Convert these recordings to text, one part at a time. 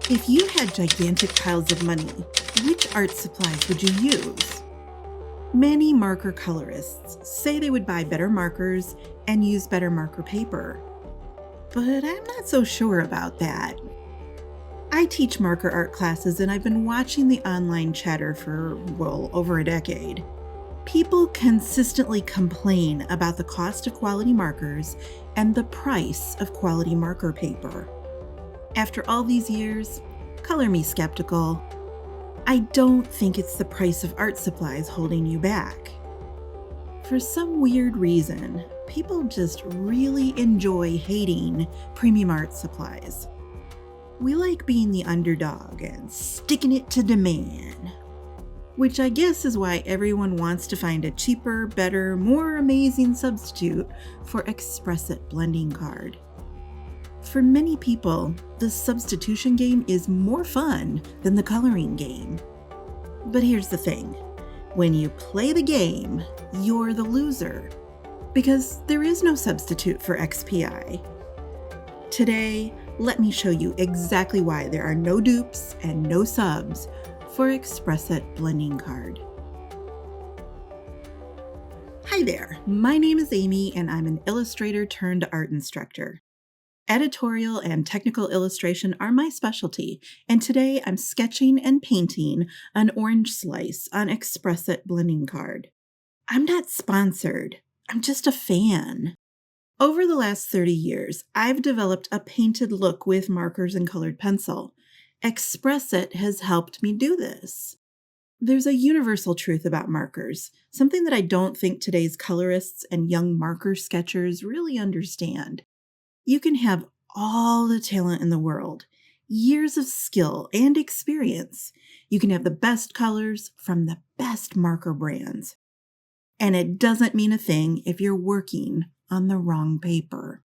If you had gigantic piles of money, which art supplies would you use? Many marker colorists say they would buy better markers and use better marker paper. But I'm not so sure about that. I teach marker art classes and I've been watching the online chatter for, well, over a decade. People consistently complain about the cost of quality markers and the price of quality marker paper. After all these years, color me skeptical. I don't think it's the price of art supplies holding you back. For some weird reason, people just really enjoy hating premium art supplies. We like being the underdog and sticking it to the man. Which I guess is why everyone wants to find a cheaper, better, more amazing substitute for Express-It blending card. For many people, the substitution game is more fun than the coloring game. But here's the thing. When you play the game, you're the loser. Because there is no substitute for XPI. Today, let me show you exactly why there are no dupes and no subs for Express-It blending card. Hi there, my name is Amy and I'm an illustrator turned art instructor. Editorial and technical illustration are my specialty, and today I'm sketching and painting an orange slice on Express-It blending card. I'm not sponsored, I'm just a fan. Over the last 30 years, I've developed a painted look with markers and colored pencil. Express-It has helped me do this. There's a universal truth about markers, something that I don't think today's colorists and young marker sketchers really understand. You can have all the talent in the world, years of skill and experience. You can have the best colors from the best marker brands. And it doesn't mean a thing if you're working on the wrong paper.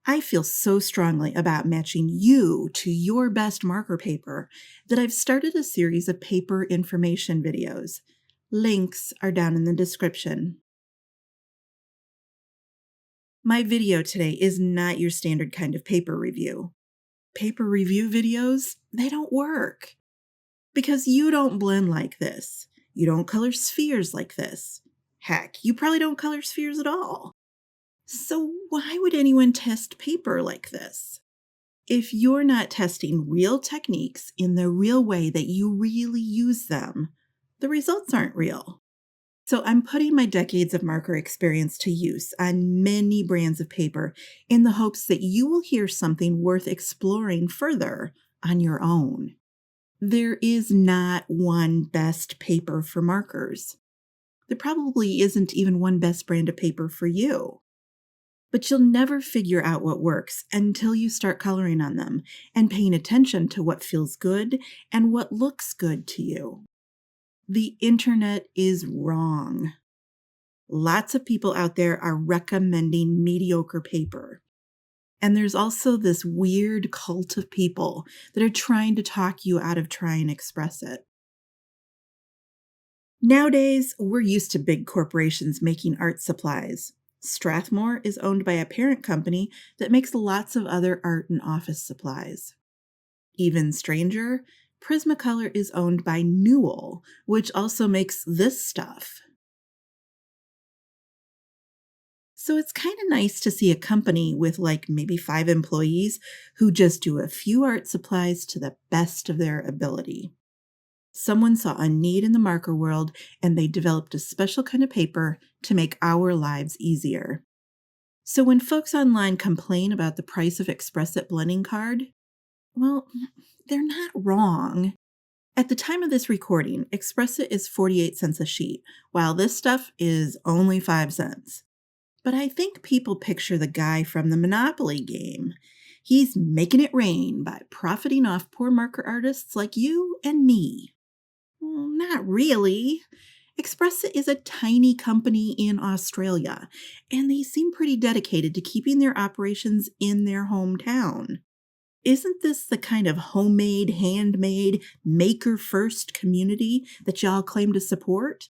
I feel so strongly about matching you to your best marker paper that I've started a series of paper information videos. Links are down in the description. My video today is not your standard kind of paper review. Paper review videos, they don't work. Because you don't blend like this. You don't color spheres like this. Heck, you probably don't color spheres at all. So why would anyone test paper like this? If you're not testing real techniques in the real way that you really use them, the results aren't real. So I'm putting my decades of marker experience to use on many brands of paper in the hopes that you will hear something worth exploring further on your own. There is not one best paper for markers. There probably isn't even one best brand of paper for you. But you'll never figure out what works until you start coloring on them and paying attention to what feels good and what looks good to you. The internet is wrong. Lots of people out there are recommending mediocre paper. And there's also this weird cult of people that are trying to talk you out of trying Express-It. Nowadays, we're used to big corporations making art supplies. Strathmore is owned by a parent company that makes lots of other art and office supplies. Even stranger, Prismacolor is owned by Newell, which also makes this stuff. So it's kind of nice to see a company with maybe 5 employees who just do a few art supplies to the best of their ability. Someone saw a need in the marker world and they developed a special kind of paper to make our lives easier. So when folks online complain about the price of Express-It blending card, well, they're not wrong. At the time of this recording, Express-It is 48 cents a sheet, while this stuff is only 5 cents. But I think people picture the guy from the Monopoly game. He's making it rain by profiting off poor marker artists like you and me. Well, not really. Express-It is a tiny company in Australia, and they seem pretty dedicated to keeping their operations in their hometown. Isn't this the kind of homemade, handmade, maker-first community that y'all claim to support?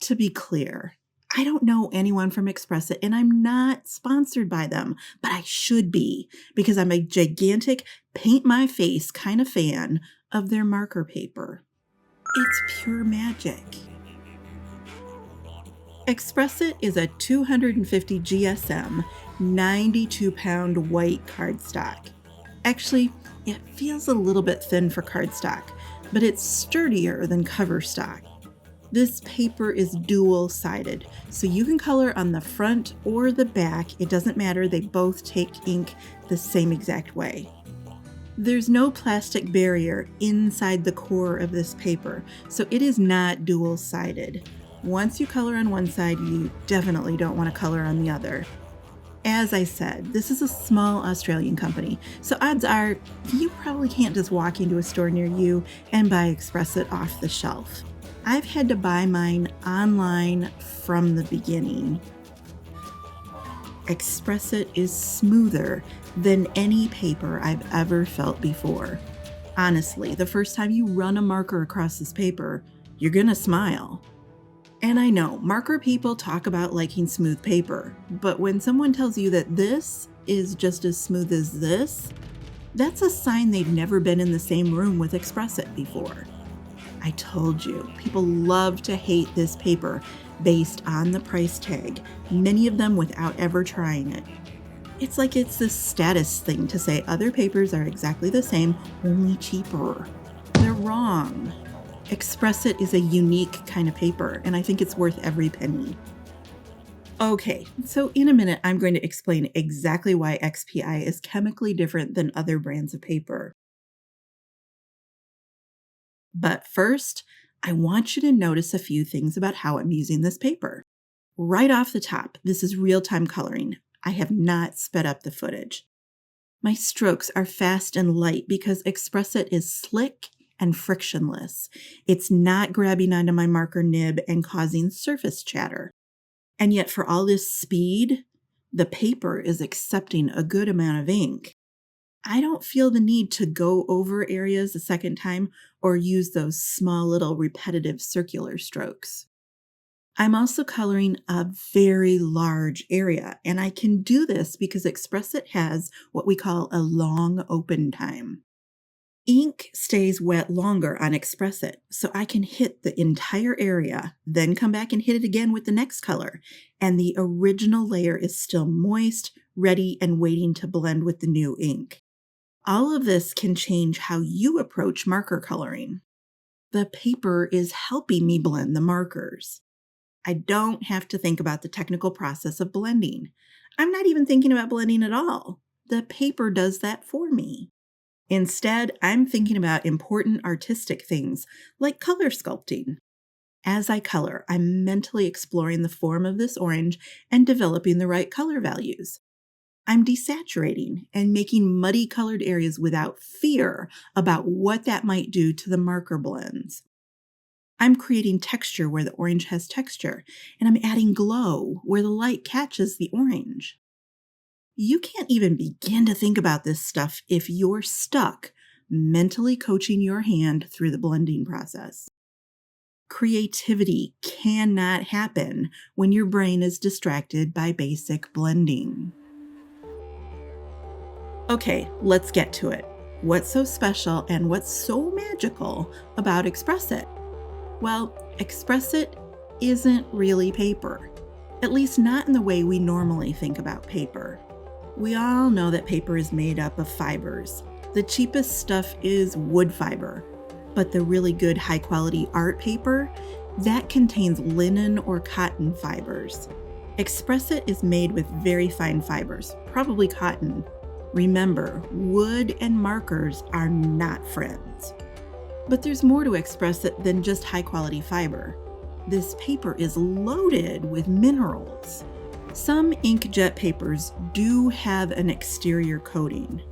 To be clear, I don't know anyone from Express It, and I'm not sponsored by them, but I should be because I'm a gigantic paint my face kind of fan of their marker paper. It's pure magic. Express It is a 250 GSM, 92-pound white cardstock. Actually, it feels a little bit thin for cardstock, but it's sturdier than cover stock. This paper is dual-sided, so you can color on the front or the back. It doesn't matter, they both take ink the same exact way. There's no plastic barrier inside the core of this paper, so it is not dual-sided. Once you color on one side, you definitely don't want to color on the other. As I said, this is a small Australian company, so odds are you probably can't just walk into a store near you and buy Express It off the shelf. I've had to buy mine online from the beginning. Express It is smoother than any paper I've ever felt before. Honestly, the first time you run a marker across this paper, you're gonna smile. And I know, marker people talk about liking smooth paper, but when someone tells you that this is just as smooth as this, that's a sign they've never been in the same room with Express It before. I told you, people love to hate this paper based on the price tag, many of them without ever trying it. It's like it's this status thing to say other papers are exactly the same, only cheaper. They're wrong. Express It is a unique kind of paper, and I think it's worth every penny. Okay, so in a minute, I'm going to explain exactly why XPI is chemically different than other brands of paper. But first, I want you to notice a few things about how I'm using this paper. Right off the top, this is real-time coloring. I have not sped up the footage. My strokes are fast and light because Express It is slick and frictionless. It's not grabbing onto my marker nib and causing surface chatter. And yet for all this speed, the paper is accepting a good amount of ink. I don't feel the need to go over areas a second time or use those small little repetitive circular strokes. I'm also coloring a very large area, and I can do this because Express It has what we call a long open time. Ink stays wet longer on Express It, so I can hit the entire area, then come back and hit it again with the next color, and the original layer is still moist, ready, and waiting to blend with the new ink. All of this can change how you approach marker coloring. The paper is helping me blend the markers. I don't have to think about the technical process of blending. I'm not even thinking about blending at all. The paper does that for me. Instead, I'm thinking about important artistic things like color sculpting. As I color, I'm mentally exploring the form of this orange and developing the right color values. I'm desaturating and making muddy colored areas without fear about what that might do to the marker blends. I'm creating texture where the orange has texture, and I'm adding glow where the light catches the orange. You can't even begin to think about this stuff if you're stuck mentally coaching your hand through the blending process. Creativity cannot happen when your brain is distracted by basic blending. Okay, let's get to it. What's so special and what's so magical about Express It? Well, Express It isn't really paper, at least not in the way we normally think about paper. We all know that paper is made up of fibers. The cheapest stuff is wood fiber, but the really good high-quality art paper, that contains linen or cotton fibers. Express It is made with very fine fibers, probably cotton. Remember, wood and markers are not friends. But there's more to Express It than just high-quality fiber. This paper is loaded with minerals. Some inkjet papers do have an exterior coating,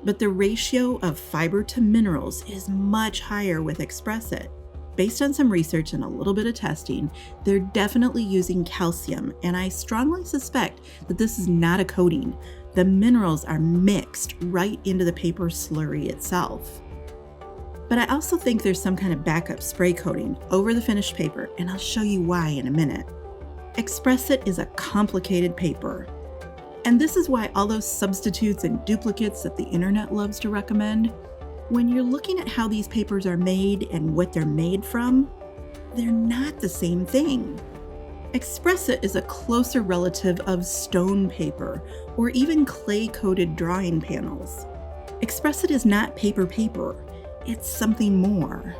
but the ratio of fiber to minerals is much higher with Express It. Based on some research and a little bit of testing, they're definitely using calcium, and I strongly suspect that this is not a coating. The minerals are mixed right into the paper slurry itself. But I also think there's some kind of backup spray coating over the finished paper, and I'll show you why in a minute. Express-It is a complicated paper. And this is why all those substitutes and duplicates that the internet loves to recommend, when you're looking at how these papers are made and what they're made from, they're not the same thing. Express-It is a closer relative of stone paper or even clay-coated drawing panels. Express-It is not paper, it's something more.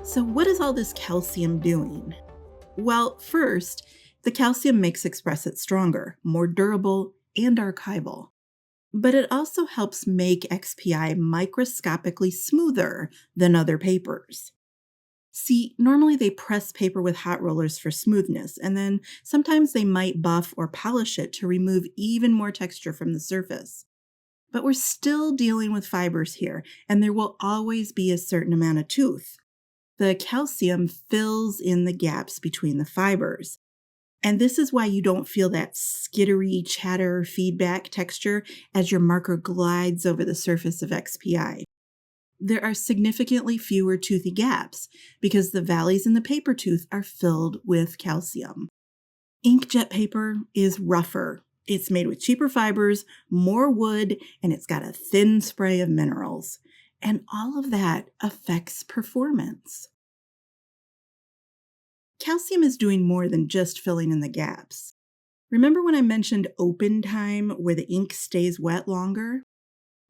So what is all this calcium doing? Well, first, the calcium makes Express-It stronger, more durable, and archival. But it also helps make XPI microscopically smoother than other papers. See, normally they press paper with hot rollers for smoothness, and then sometimes they might buff or polish it to remove even more texture from the surface. But we're still dealing with fibers here, and there will always be a certain amount of tooth. The calcium fills in the gaps between the fibers. And this is why you don't feel that skittery chatter feedback texture as your marker glides over the surface of XPI. There are significantly fewer toothy gaps because the valleys in the paper tooth are filled with calcium. Inkjet paper is rougher. It's made with cheaper fibers, more wood, and it's got a thin spray of minerals. And all of that affects performance. Calcium is doing more than just filling in the gaps. Remember when I mentioned open time where the ink stays wet longer?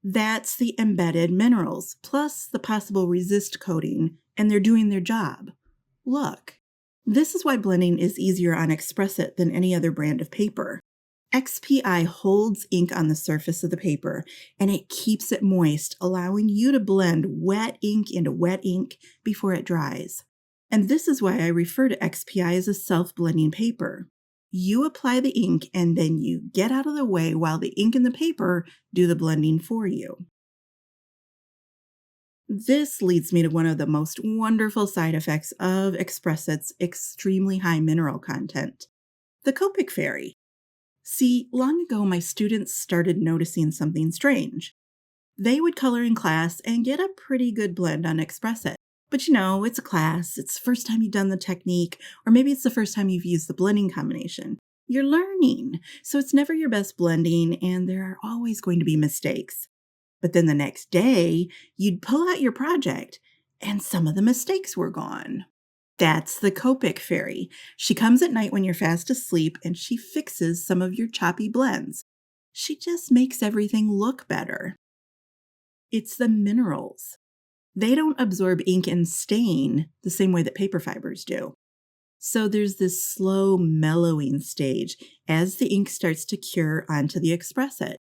That's the embedded minerals, plus the possible resist coating, and they're doing their job. Look, this is why blending is easier on Express-It than any other brand of paper. XPI holds ink on the surface of the paper, and it keeps it moist, allowing you to blend wet ink into wet ink before it dries. And this is why I refer to XPI as a self-blending paper. You apply the ink and then you get out of the way while the ink and the paper do the blending for you. This leads me to one of the most wonderful side effects of Express-It's extremely high mineral content, the Copic Fairy. See, long ago my students started noticing something strange. They would color in class and get a pretty good blend on Express-It. But it's a class, it's the first time you've done the technique, or maybe it's the first time you've used the blending combination. You're learning, so it's never your best blending, and there are always going to be mistakes. But then the next day, you'd pull out your project, and some of the mistakes were gone. That's the Copic Fairy. She comes at night when you're fast asleep, and she fixes some of your choppy blends. She just makes everything look better. It's the minerals. They don't absorb ink and stain the same way that paper fibers do. So there's this slow mellowing stage as the ink starts to cure onto the Express-It.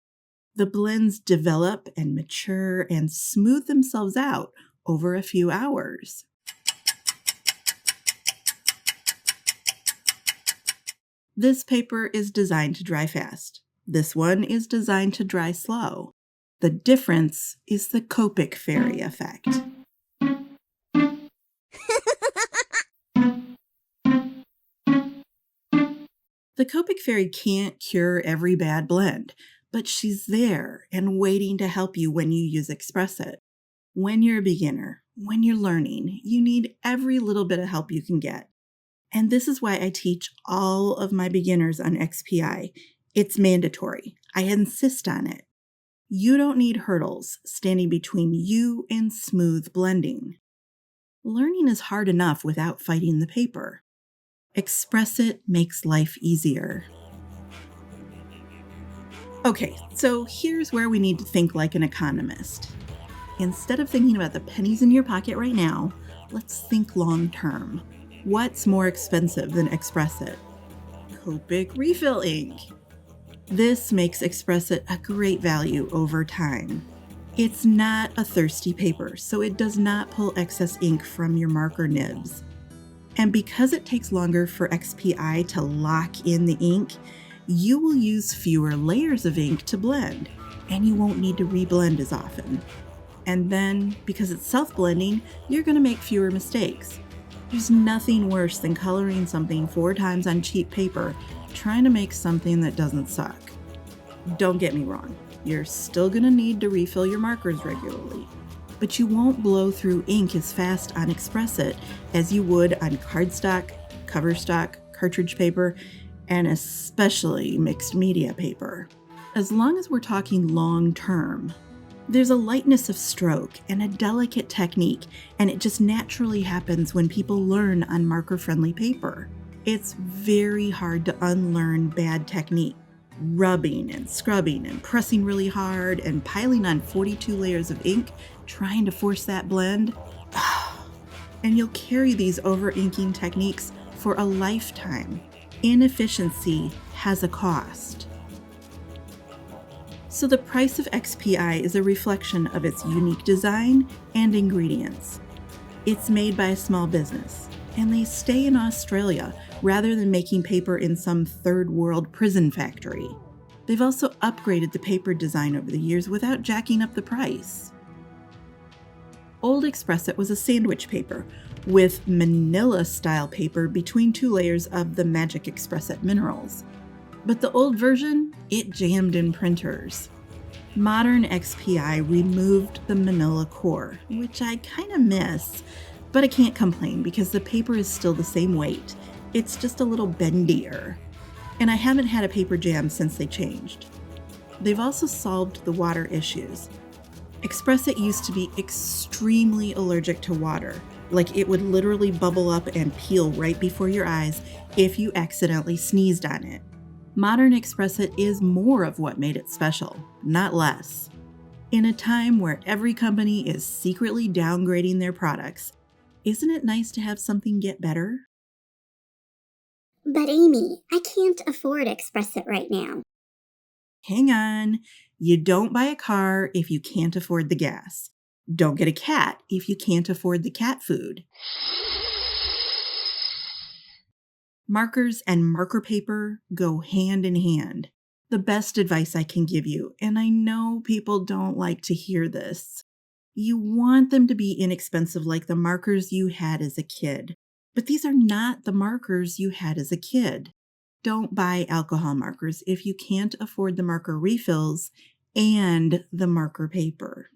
The blends develop and mature and smooth themselves out over a few hours. This paper is designed to dry fast. This one is designed to dry slow. The difference is the Copic Fairy effect. The Copic Fairy can't cure every bad blend, but she's there and waiting to help you when you use Express-It. When you're a beginner, when you're learning, you need every little bit of help you can get. And this is why I teach all of my beginners on XPI. It's mandatory. I insist on it. You don't need hurdles standing between you and smooth blending. Learning is hard enough without fighting the paper. Express-It makes life easier. Okay, so here's where we need to think like an economist. Instead of thinking about the pennies in your pocket right now, let's think long term. What's more expensive than Express-It? Copic refill ink. This makes Express-It a great value over time. It's not a thirsty paper, so it does not pull excess ink from your marker nibs. And because it takes longer for XPI to lock in the ink, you will use fewer layers of ink to blend, and you won't need to reblend as often. And then, because it's self-blending, you're going to make fewer mistakes. There's nothing worse than coloring something 4 times on cheap paper, trying to make something that doesn't suck. Don't get me wrong, you're still going to need to refill your markers regularly, but you won't blow through ink as fast on Express-It as you would on cardstock, coverstock, cartridge paper, and especially mixed media paper. As long as we're talking long term, there's a lightness of stroke and a delicate technique, and it just naturally happens when people learn on marker-friendly paper. It's very hard to unlearn bad technique. Rubbing and scrubbing and pressing really hard and piling on 42 layers of ink, trying to force that blend. And you'll carry these over-inking techniques for a lifetime. Inefficiency has a cost. So the price of XPI is a reflection of its unique design and ingredients. It's made by a small business, and they stay in Australia rather than making paper in some third world prison factory. They've also upgraded the paper design over the years without jacking up the price. Old Expressit was a sandwich paper with manila-style paper between 2 layers of the magic Expressit minerals. But the old version, it jammed in printers. Modern XPI removed the manila core, which I kind of miss, but I can't complain because the paper is still the same weight. It's just a little bendier. And I haven't had a paper jam since they changed. They've also solved the water issues. Expressit used to be extremely allergic to water, like it would literally bubble up and peel right before your eyes if you accidentally sneezed on it. Modern Expressit is more of what made it special, not less. In a time where every company is secretly downgrading their products, isn't it nice to have something get better? But Amy, I can't afford Expressit right now. Hang on. You don't buy a car if you can't afford the gas. Don't get a cat if you can't afford the cat food. Markers and marker paper go hand in hand. The best advice I can give you, and I know people don't like to hear this, you want them to be inexpensive like the markers you had as a kid. But these are not the markers you had as a kid. Don't buy alcohol markers if you can't afford the marker refills and the marker paper.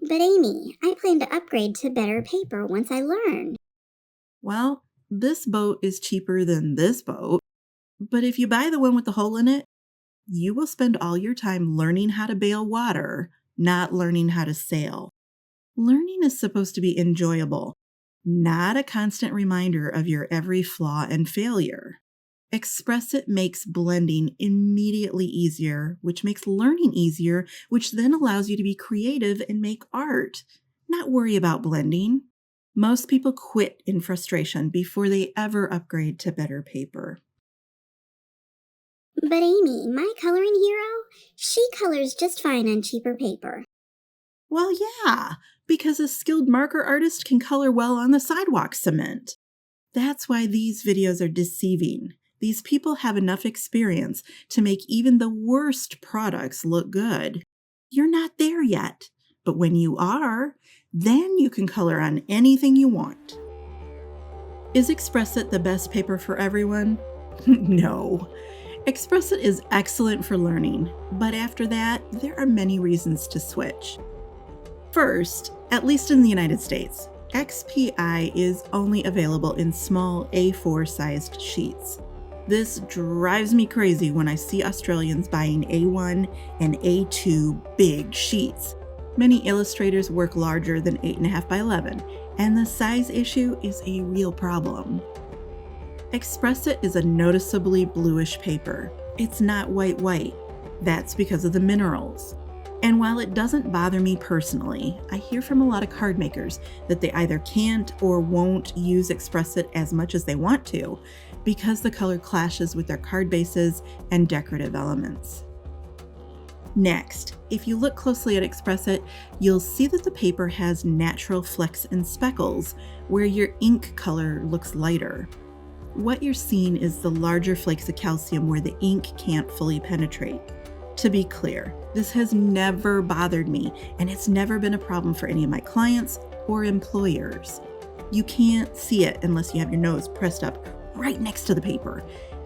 But Amy, I plan to upgrade to better paper once I learn. Well, this boat is cheaper than this boat, but if you buy the one with the hole in it, you will spend all your time learning how to bail water, not learning how to sail. Learning is supposed to be enjoyable, not a constant reminder of your every flaw and failure. Expressit makes blending immediately easier, which makes learning easier, which then allows you to be creative and make art, not worry about blending. Most people quit in frustration before they ever upgrade to better paper. But Amy, my coloring hero, she colors just fine on cheaper paper. Well, yeah, because a skilled marker artist can color well on the sidewalk cement. That's why these videos are deceiving. These people have enough experience to make even the worst products look good. You're not there yet, but when you are, then you can color on anything you want. Is Expressit the best paper for everyone? No. Expressit is excellent for learning, but after that, there are many reasons to switch. First, at least in the United States, XPI is only available in small A4 sized sheets. This drives me crazy when I see Australians buying A1 and A2 big sheets. Many illustrators work larger than 8.5 by 11, and the size issue is a real problem. Expressit is a noticeably bluish paper. It's not white. That's because of the minerals. And while it doesn't bother me personally, I hear from a lot of card makers that they either can't or won't use Expressit as much as they want to because the color clashes with their card bases and decorative elements. Next, if you look closely at Expressit, you'll see that the paper has natural flecks and speckles where your ink color looks lighter. What you're seeing is the larger flakes of calcium where the ink can't fully penetrate. To be clear, this has never bothered me, and it's never been a problem for any of my clients or employers. You can't see it unless you have your nose pressed up right next to the paper.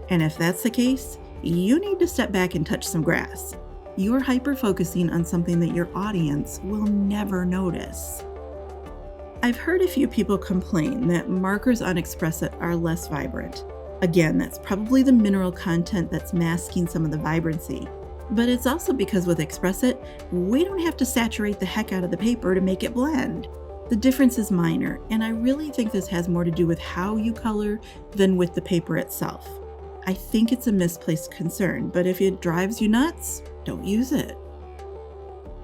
And if that's the case, you need to step back and touch some grass. You're hyper-focusing on something that your audience will never notice. I've heard a few people complain that markers on Express It are less vibrant. Again, that's probably the mineral content that's masking some of the vibrancy. But it's also because with Express It, we don't have to saturate the heck out of the paper to make it blend. The difference is minor, and I really think this has more to do with how you color than with the paper itself. I think it's a misplaced concern, but if it drives you nuts, don't use it.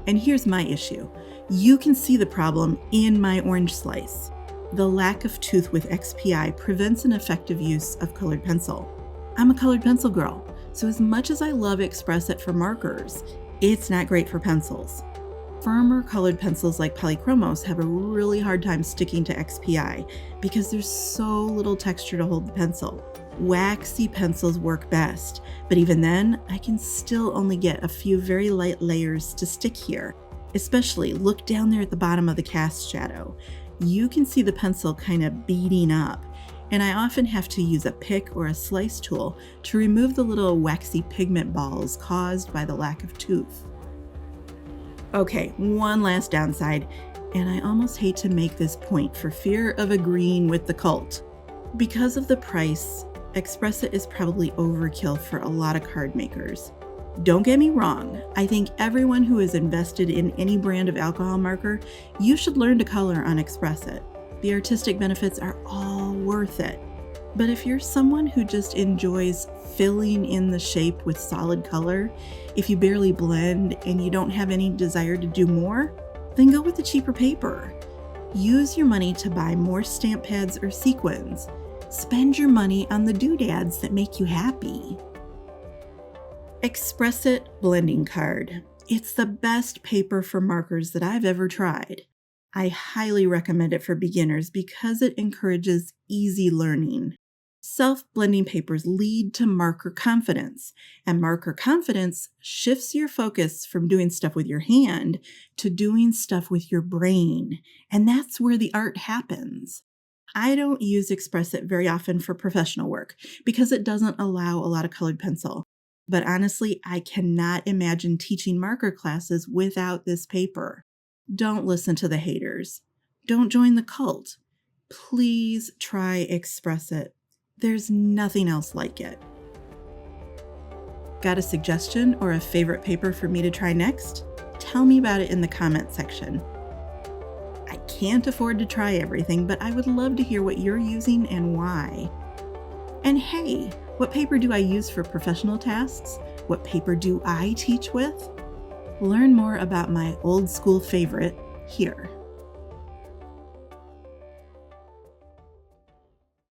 And here's my issue. You can see the problem in my orange slice. The lack of tooth with XPI prevents an effective use of colored pencil. I'm a colored pencil girl, so as much as I love Express It for markers, it's not great for pencils. Firmer colored pencils like polychromos have a really hard time sticking to XPI because there's so little texture to hold the pencil. Waxy pencils work best, but even then, I can still only get a few very light layers to stick here. Especially look down there at the bottom of the cast shadow. You can see the pencil kind of beading up, and I often have to use a pick or a slice tool to remove the little waxy pigment balls caused by the lack of tooth. Okay, one last downside, and I almost hate to make this point for fear of agreeing with the cult. Because of the price, Express It is probably overkill for a lot of card makers. Don't get me wrong, I think everyone who is invested in any brand of alcohol marker, you should learn to color on Express It. The artistic benefits are all worth it. But if you're someone who just enjoys filling in the shape with solid color, if you barely blend and you don't have any desire to do more, then go with the cheaper paper. Use your money to buy more stamp pads or sequins. Spend your money on the doodads that make you happy. Express It blending card. It's the best paper for markers that I've ever tried. I highly recommend it for beginners because it encourages easy learning. Self-blending papers lead to marker confidence, and marker confidence shifts your focus from doing stuff with your hand to doing stuff with your brain, and that's where the art happens. I don't use Express It very often for professional work because it doesn't allow a lot of colored pencil. But honestly, I cannot imagine teaching marker classes without this paper. Don't listen to the haters. Don't join the cult. Please try Express It. There's nothing else like it. Got a suggestion or a favorite paper for me to try next? Tell me about it in the comment section. I can't afford to try everything, but I would love to hear what you're using and why. And hey, what paper do I use for professional tasks? What paper do I teach with? Learn more about my old school favorite here.